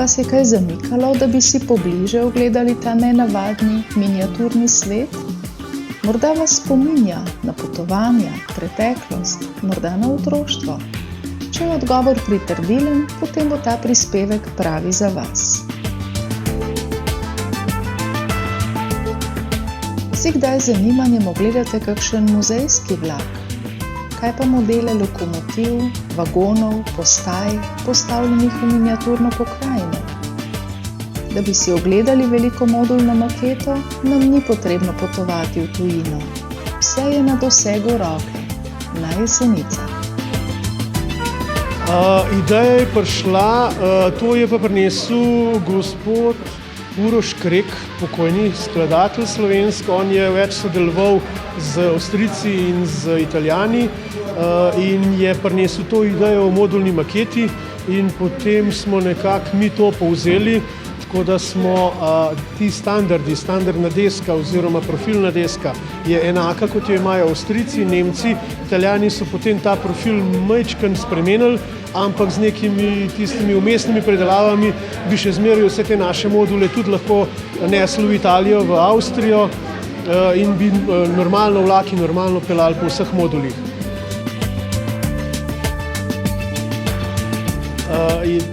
Vas je kaj zamikalo, da bi si pobliže ogledali ta nenavadni miniaturni svet? Morda vas spominja na potovanja, preteklost, morda na otroštvo. Če je odgovor pritrdilen, potem bo ta prispevek pravi za vas. Si kdaj z zanimanjem ogledate kakšen muzejski vlak? Kaj pa modele lokomotiv, vagonov, postaj, postavljenih v miniaturno pokrajino? Da bi si ogledali velikomodulno maketo, nam ni potrebno potovati v tujino. Vse je na dosegu roke, na Jesenicah. Ideja je prišla, to je pa prinesel gospod Uroš Krek, pokojni skladatelj slovenski. On je več sodeloval z Avstrijci in z Italijani in je prinesel to idejo o modulni maketi in potem smo nekako mi to povzeli, tako da smo standardna deska oziroma profilna deska je enaka, kot jo imajo Avstrijci, Nemci. Italijani so potem ta profil majčkeno spremenili, ampak z nekimi tistimi vmesnimi predelavami bi še zmeraj vse te naše module tudi lahko nesli v Italijo, v Avstrijo in bi normalno vlaki normalno peljali po vseh modulih.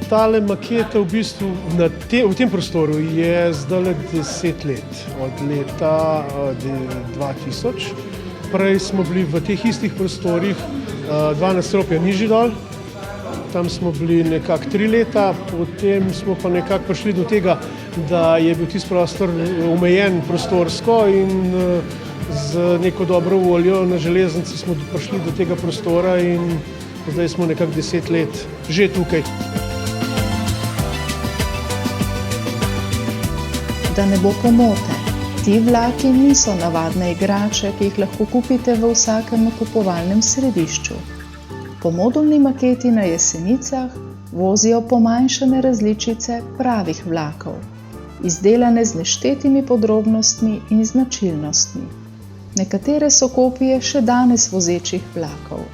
Tale maketa v bistvu v tem prostoru je zdaj 10 let, od leta 2000. Prej smo bili v teh istih prostorih, 2 nadstropja nižji dol. Tam smo bili nekako 3 leta, potem smo pa nekako prišli do tega, da je bil tisti prostor omejen prostorsko in z neko dobro voljo na železnici smo prišli do tega prostora in zdaj smo nekako 10 let že tukaj. Da ne bo pomote, ti vlaki niso navadne igrače, ki jih lahko kupite v vsakem nakupovalnem središču. Po modulni maketi na Jesenicah vozijo pomanjšane različice pravih vlakov, izdelane z neštetimi podrobnostmi in značilnostmi. Nekatere so kopije še danes vozečih vlakov.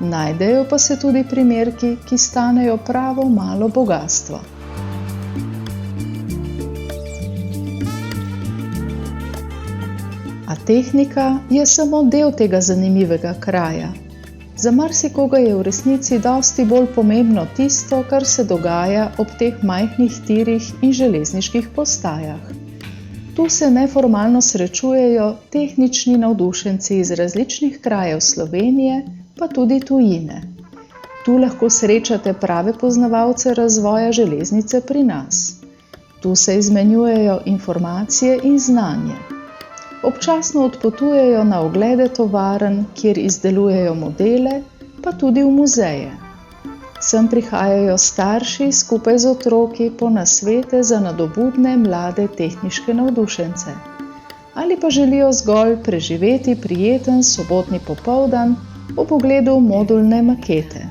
Najdejo pa se tudi primerki, ki stanejo pravo malo bogastvo. A tehnika je samo del tega zanimivega kraja. Za marsikoga je v resnici dosti bolj pomembno tisto, kar se dogaja ob teh majhnih tirih in železniških postajah. Tu se neformalno srečujejo tehnični navdušenci iz različnih krajev Slovenije, pa tudi tujine. Tu lahko srečate prave poznavalce razvoja železnice pri nas. Tu se izmenjujejo informacije in znanje. Občasno odpotujejo na oglede tovarn, kjer izdelujejo modele, pa tudi v muzeje. Sem prihajajo starši skupaj z otroki po nasvete za nadobudne mlade tehniške navdušence. Ali pa želijo zgolj preživeti prijeten sobotni popoldan ob ogledu modulne makete.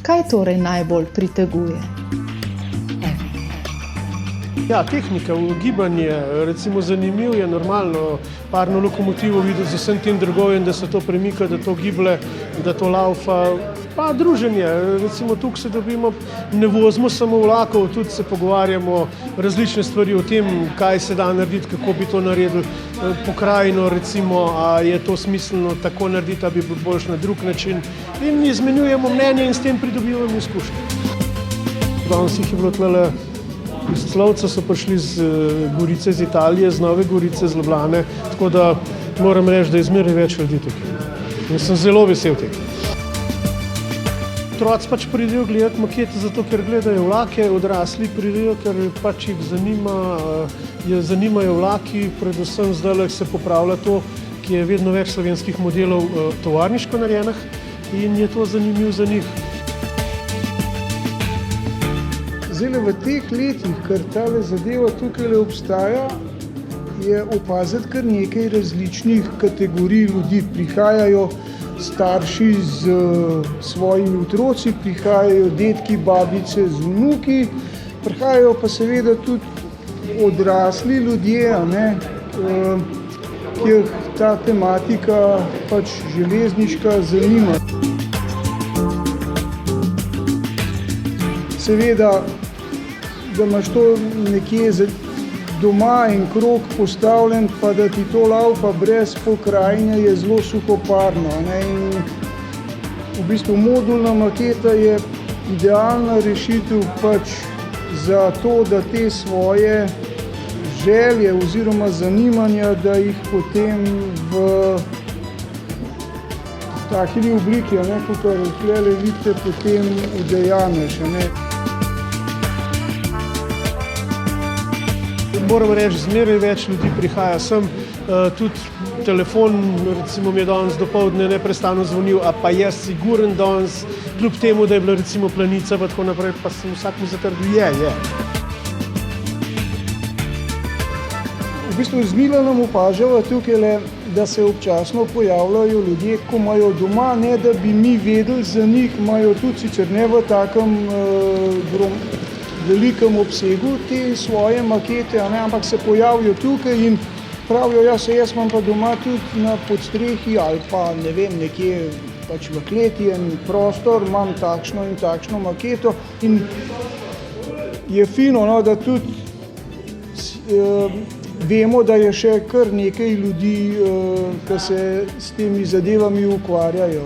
Kaj torej najbolj priteguje? Ja, tehnika, gibanje, recimo zanimiv je normalno parno lokomotivo videti z vsem tem drgovjem, da se to premika, da to giblje, da to laufa, pa druženje. Recimo tukaj se dobimo, ne vozimo samo vlakov, tudi se pogovarjamo različne stvari o tem, kaj se da narediti, kako bi to naredili, pokrajino recimo, a je to smiselno tako narediti, a bi bilo boljše na drug način in izmenjujemo mnenje in s tem pridobivamo izkušnje. Danes jih je bilo tlele. Iz Slovca so prišli z Gorice, iz Italije, z Nove Gorice, z Ljubljane, tako da moram reči, da je zmeraj več ljudi tukaj. In sem zelo vesel tega. Otroci pač pridejo gledati makete, zato ker gledajo vlake, odrasli pridejo, ker pač jih zanimajo vlaki, predvsem zdaj se popravlja to, ki je vedno več slovenskih modelov tovarniško narejenih in je to zanimivo za njih. Zdaj, v teh letih, kar tale zadeva tukaj obstaja, je opaziti kar nekaj različnih kategorij ljudi. Prihajajo starši z svojimi otroci, prihajajo dedki, babice z vnuki, prihajajo pa seveda tudi odrasli ljudje, kjer ta tematika pač železniška zanima. Seveda da imaš to nekje doma in krog postavljen, pa da ti to laufa brez pokrajine, je zelo suhoparno, ne? In v bistvu modulna maketa je idealna rešitev pač za to, da te svoje želje oziroma zanimanja, da jih potem v taki obliki, kot tukaj vidite, potem udejanješ. Moram reči, zmeraj več ljudi prihaja sem, tudi telefon, recimo mi je danes dopoldne neprestano zvonil, a pa jaz siguren danes, kljub temu, da je bila recimo Planica pa tako naprej, pa sem vsak mi zatrdil, je. V bistvu z Milanom opažava tukaj, da se občasno pojavljajo ljudje, ko imajo doma, ne da bi mi vedeli za njih, imajo tudi sicer ne v takem velikem obsegu te svoje makete, ampak se pojavijo tukaj in pravijo, jaz imam pa doma tudi na podstrehi ali pa ne vem, nekje pač v kleti en prostor, imam takšno in takšno maketo in je fino, da tudi vemo, da je še kar nekaj ljudi, ki se s temi zadevami ukvarjajo.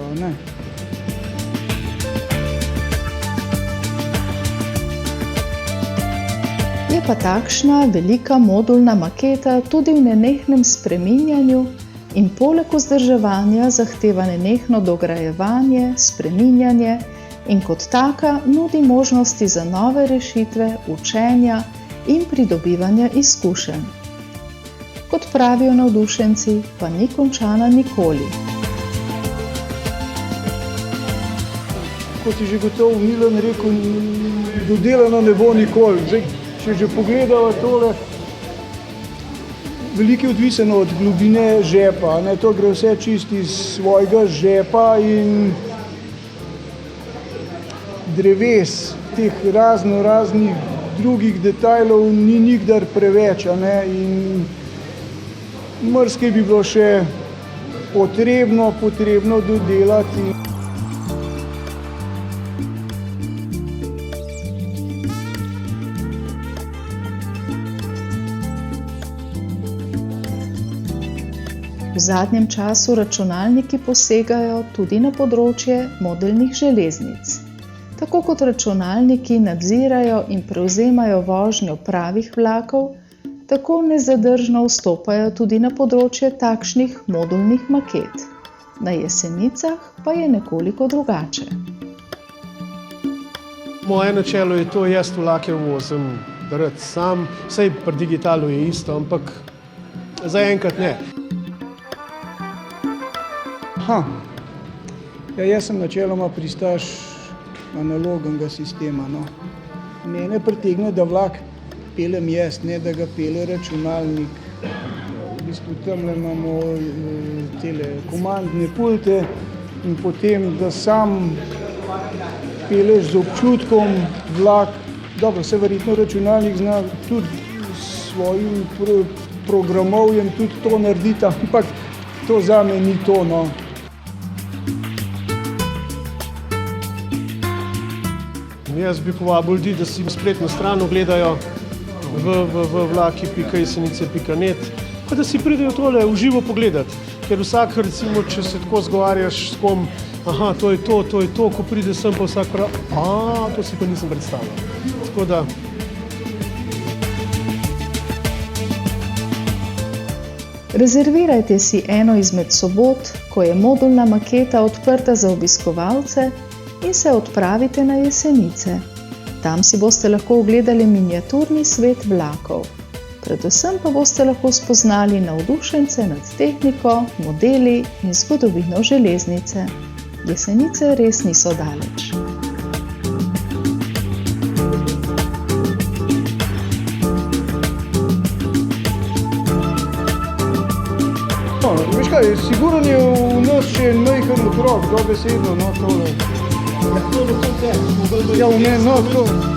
Je pa takšna velika modulna maketa tudi v nenehnem spreminjanju in poleg vzdrževanja zahteva nenehno dograjevanje, spreminjanje in kot taka nudi možnosti za nove rešitve, učenja in pridobivanja izkušenj. Kot pravijo navdušenci, pa ni končana nikoli. Kot je že gotovo Milan rekel, dodelano ne bo nikoli. Zdaj, če že pogledava tole, veliko je odvisno od globine žepa. To gre vse čisto iz svojega žepa in dreves, teh raznih drugih detajlov ni nikdar preveč. In marsikaj bi bilo še potrebno dodelati. V zadnjem času računalniki posegajo tudi na področje modelnih železnic. Tako kot računalniki nadzirajo in prevzemajo vožnjo pravih vlakov, tako nezadržno vstopajo tudi na področje takšnih modulnih maket. Na Jesenicah pa je nekoliko drugače. Moje načelo je to, jaz vlake vozim rad sam, saj pri digitalu je isto, ampak zaenkrat ne. Jaz sem načeloma pristaš analognega sistema. Mene pritegne, da vlak pelem jaz, ne da ga pele računalnik. V bistvu tamle imamo tele komandne pulte in potem, da sam peleš z občutkom vlak. Dobro, se verjetno računalnik zna tudi s svojim programovjem tudi to narediti, ampak to zame ni to. Jaz bi povabil ljudi, da si spletno stran ogledajo www.vlaki.jesenice.net, pa da si pridejo tole v živo pogledati. Ker vsak, recimo, če se tako zgovarjaš s kom, to je to, ko pride sem, pa vsak pravi, to si pa nisem predstavljal. Tako da... Rezervirajte si eno izmed sobot, ko je modulna maketa odprta za obiskovalce, in se odpravite na Jesenice. Tam si boste lahko ogledali miniaturni svet vlakov. Predvsem pa boste lahko spoznali navdušence nad tehniko, modeli in zgodovino železnice. Jesenice res niso daleč. Veš kaj, sigurno je v nas še en majhen otrok, dobesedno, tole. Ja, to je vse. Ja, v meni, to.